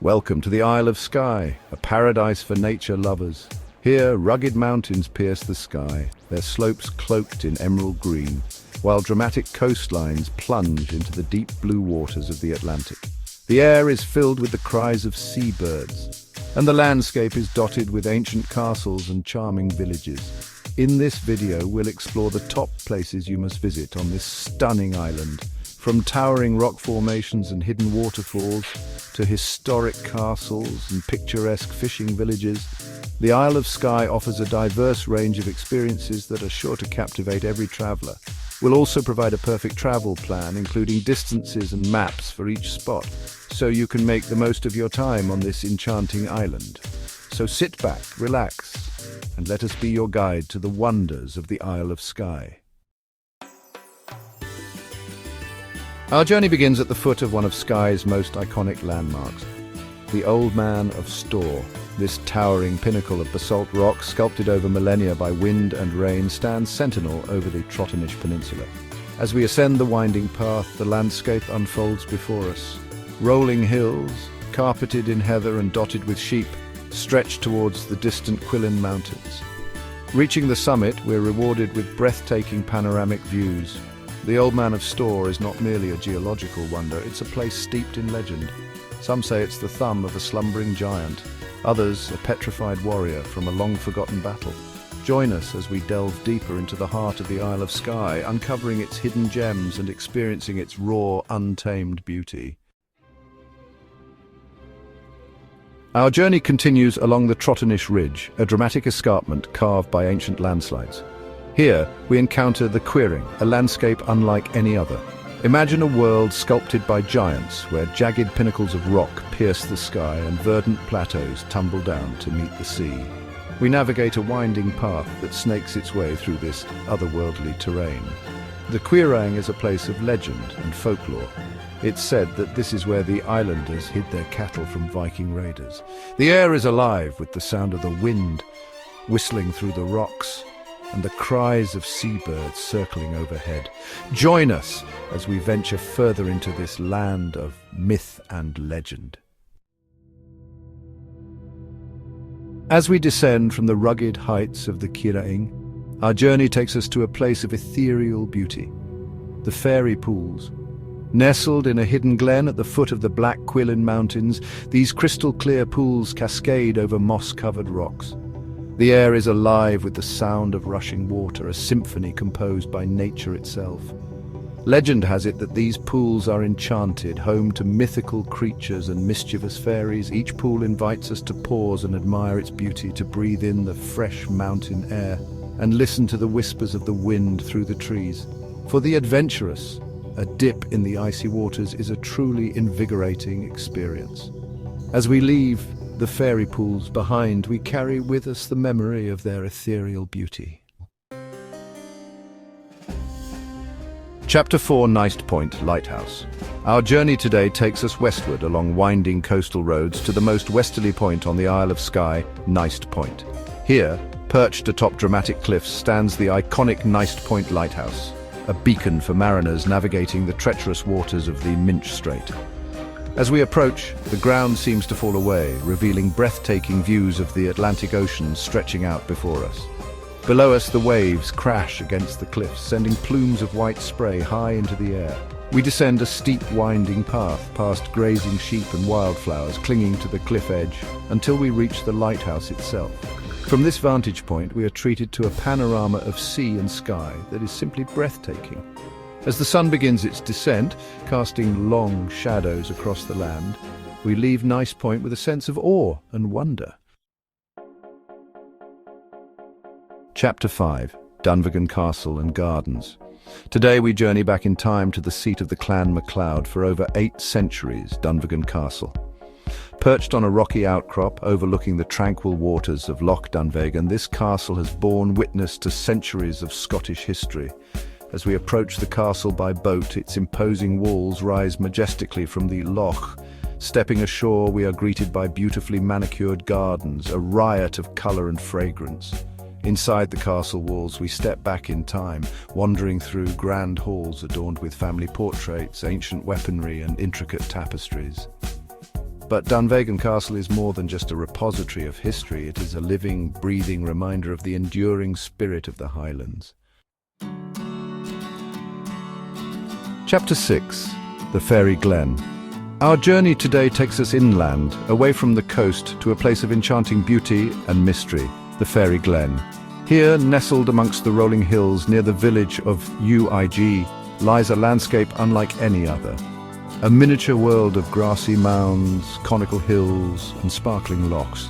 Welcome to the Isle of Skye, a paradise for nature lovers. Here, rugged mountains pierce the sky, their slopes cloaked in emerald green, while dramatic coastlines plunge into the deep blue waters of the Atlantic. The air is filled with the cries of seabirds, and the landscape is dotted with ancient castles and charming villages. In this video, we'll explore the top places you must visit on this stunning island, from towering rock formations and hidden waterfalls to historic castles and picturesque fishing villages. The Isle of Skye offers a diverse range of experiences that are sure to captivate every traveller. We'll also provide a perfect travel plan, including distances and maps for each spot, so you can make the most of your time on this enchanting island. So sit back, relax, and let us be your guide to the wonders of the Isle of Skye. Our journey begins at the foot of one of Skye's most iconic landmarks, the Old Man of Storr. This towering pinnacle of basalt rock, sculpted over millennia by wind and rain, stands sentinel over the Trotternish Peninsula. As we ascend the winding path, the landscape unfolds before us. Rolling hills, carpeted in heather and dotted with sheep, stretch towards the distant Quiraing Mountains. Reaching the summit, we're rewarded with breathtaking panoramic views. The Old Man of Storr is not merely a geological wonder, it's a place steeped in legend. Some say it's the thumb of a slumbering giant, others a petrified warrior from a long-forgotten battle. Join us as we delve deeper into the heart of the Isle of Skye, uncovering its hidden gems and experiencing its raw, untamed beauty. Our journey continues along the Trotternish Ridge, a dramatic escarpment carved by ancient landslides. Here, we encounter the Quiraing, a landscape unlike any other. Imagine a world sculpted by giants, where jagged pinnacles of rock pierce the sky and verdant plateaus tumble down to meet the sea. We navigate a winding path that snakes its way through this otherworldly terrain. The Quiraing is a place of legend and folklore. It's said that this is where the islanders hid their cattle from Viking raiders. The air is alive with the sound of the wind whistling through the rocks and the cries of seabirds circling overhead. Join us as we venture further into this land of myth and legend. As we descend from the rugged heights of the Quiraing, our journey takes us to a place of ethereal beauty, the Fairy Pools. Nestled in a hidden glen at the foot of the Black Quiraing Mountains, these crystal-clear pools cascade over moss-covered rocks. The air is alive with the sound of rushing water, a symphony composed by nature itself. Legend has it that these pools are enchanted, home to mythical creatures and mischievous fairies. Each pool invites us to pause and admire its beauty, to breathe in the fresh mountain air and listen to the whispers of the wind through the trees. For the adventurous, a dip in the icy waters is a truly invigorating experience. As we leave the fairy pools behind, we carry with us the memory of their ethereal beauty. Chapter 4, Neist Point, Lighthouse. Our journey today takes us westward along winding coastal roads to the most westerly point on the Isle of Skye, Neist Point. Here, perched atop dramatic cliffs, stands the iconic Neist Point Lighthouse, a beacon for mariners navigating the treacherous waters of the Minch Strait. As we approach, the ground seems to fall away, revealing breathtaking views of the Atlantic Ocean stretching out before us. Below us, the waves crash against the cliffs, sending plumes of white spray high into the air. We descend a steep, winding path past grazing sheep and wildflowers clinging to the cliff edge until we reach the lighthouse itself. From this vantage point, we are treated to a panorama of sea and sky that is simply breathtaking. As the sun begins its descent, casting long shadows across the land, we leave Neist Point with a sense of awe and wonder. Chapter 5, Dunvegan Castle and Gardens. Today we journey back in time to the seat of the Clan MacLeod for over 8 centuries, Dunvegan Castle. Perched on a rocky outcrop overlooking the tranquil waters of Loch Dunvegan, this castle has borne witness to centuries of Scottish history. As we approach the castle by boat, its imposing walls rise majestically from the loch. Stepping ashore, we are greeted by beautifully manicured gardens, a riot of colour and fragrance. Inside the castle walls, we step back in time, wandering through grand halls adorned with family portraits, ancient weaponry, and intricate tapestries. But Dunvegan Castle is more than just a repository of history. It is a living, breathing reminder of the enduring spirit of the Highlands. Chapter 6. The Fairy Glen. Our journey today takes us inland, away from the coast, to a place of enchanting beauty and mystery, the Fairy Glen. Here, nestled amongst the rolling hills near the village of Uig, lies a landscape unlike any other. A miniature world of grassy mounds, conical hills, and sparkling lochs.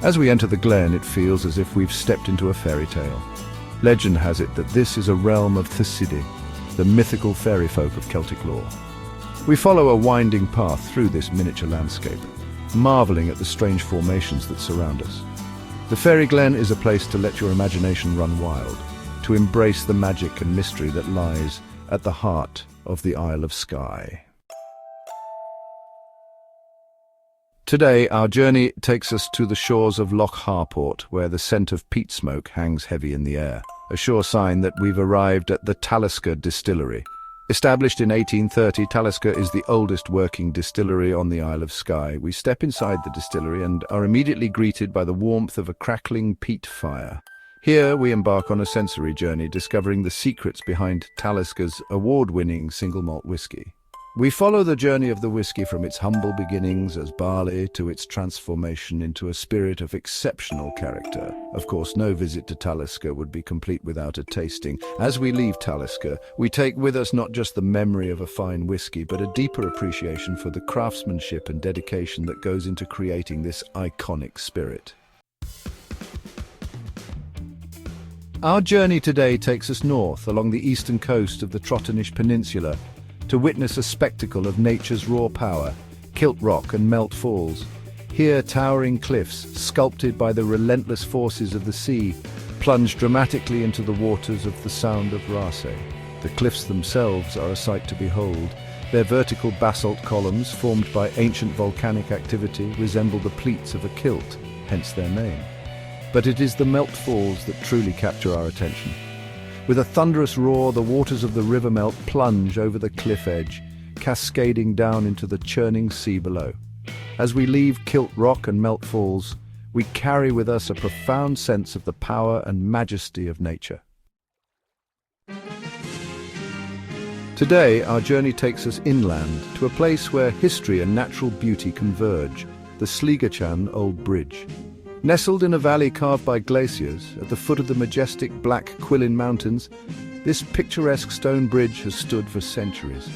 As we enter the glen, it feels as if we've stepped into a fairy tale. Legend has it that this is a realm of Thesidi, the mythical fairy folk of Celtic lore. We follow a winding path through this miniature landscape, marveling at the strange formations that surround us. The Fairy Glen is a place to let your imagination run wild, to embrace the magic and mystery that lies at the heart of the Isle of Skye. Today, our journey takes us to the shores of Loch Harport, where the scent of peat smoke hangs heavy in the air, a sure sign that we've arrived at the Talisker Distillery. Established in 1830, Talisker is the oldest working distillery on the Isle of Skye. We step inside the distillery and are immediately greeted by the warmth of a crackling peat fire. Here, we embark on a sensory journey, discovering the secrets behind Talisker's award-winning single malt whisky. We follow the journey of the whisky from its humble beginnings as barley to its transformation into a spirit of exceptional character. Of course, no visit to Talisker would be complete without a tasting. As we leave Talisker, we take with us not just the memory of a fine whisky, but a deeper appreciation for the craftsmanship and dedication that goes into creating this iconic spirit. Our journey today takes us north along the eastern coast of the Trotternish Peninsula, to witness a spectacle of nature's raw power, Kilt Rock and Melt Falls. Here, towering cliffs, sculpted by the relentless forces of the sea, plunge dramatically into the waters of the Sound of Raasay. The cliffs themselves are a sight to behold. Their vertical basalt columns, formed by ancient volcanic activity, resemble the pleats of a kilt, hence their name. But it is the Melt Falls that truly capture our attention. With a thunderous roar, the waters of the river Melt plunge over the cliff edge, cascading down into the churning sea below. As we leave Kilt Rock and Melt Falls, we carry with us a profound sense of the power and majesty of nature. Today, our journey takes us inland to a place where history and natural beauty converge, the Sligachan Old Bridge. Nestled in a valley carved by glaciers, at the foot of the majestic Black Quilin Mountains, this picturesque stone bridge has stood for centuries.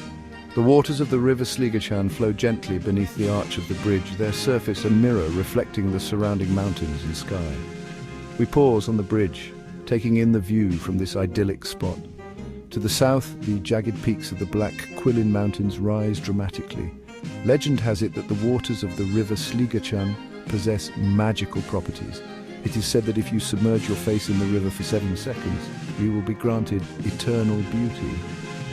The waters of the river Sligachan flow gently beneath the arch of the bridge, their surface a mirror reflecting the surrounding mountains and sky. We pause on the bridge, taking in the view from this idyllic spot. To the south, the jagged peaks of the Black Quilin Mountains rise dramatically. Legend has it that the waters of the river Sligachan possess magical properties. It is said that if you submerge your face in the river for 7 seconds, you will be granted eternal beauty.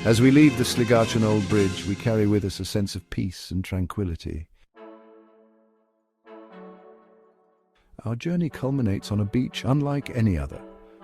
As we leave the Sligachan Old Bridge, we carry with us a sense of peace and tranquility. Our journey culminates on a beach unlike any other,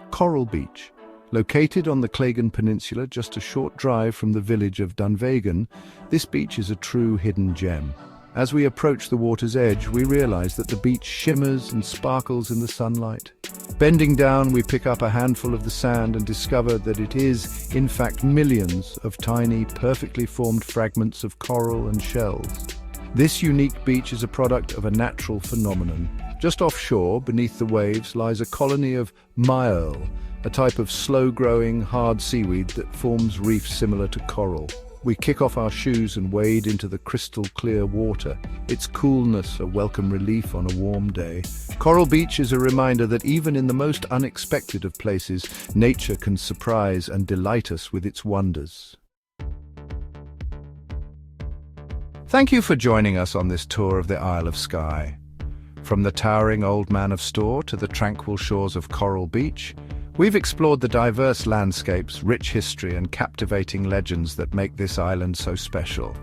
Coral Beach. Located on the Cleggan Peninsula, just a short drive from the village of Dunvegan, this beach is a true hidden gem. As we approach the water's edge, we realize that the beach shimmers and sparkles in the sunlight. Bending down, we pick up a handful of the sand and discover that it is, in fact, millions of tiny, perfectly formed fragments of coral and shells. This unique beach is a product of a natural phenomenon. Just offshore, beneath the waves, lies a colony of myall, a type of slow-growing, hard seaweed that forms reefs similar to coral. We kick off our shoes and wade into the crystal-clear water, its coolness a welcome relief on a warm day. Coral Beach is a reminder that even in the most unexpected of places, nature can surprise and delight us with its wonders. Thank you for joining us on this tour of the Isle of Skye. From the towering Old Man of Storr to the tranquil shores of Coral Beach, we've explored the diverse landscapes, rich history, and captivating legends that make this island so special.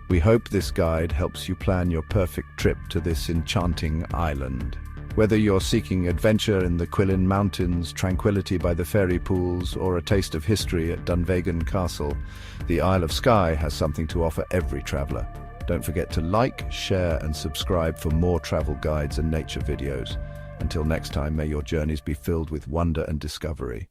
We hope this guide helps you plan your perfect trip to this enchanting island. Whether you're seeking adventure in the Quilin Mountains, tranquility by the fairy pools, or a taste of history at Dunvegan Castle, the Isle of Skye has something to offer every traveller. Don't forget to like, share and subscribe for more travel guides and nature videos. Until next time, may your journeys be filled with wonder and discovery.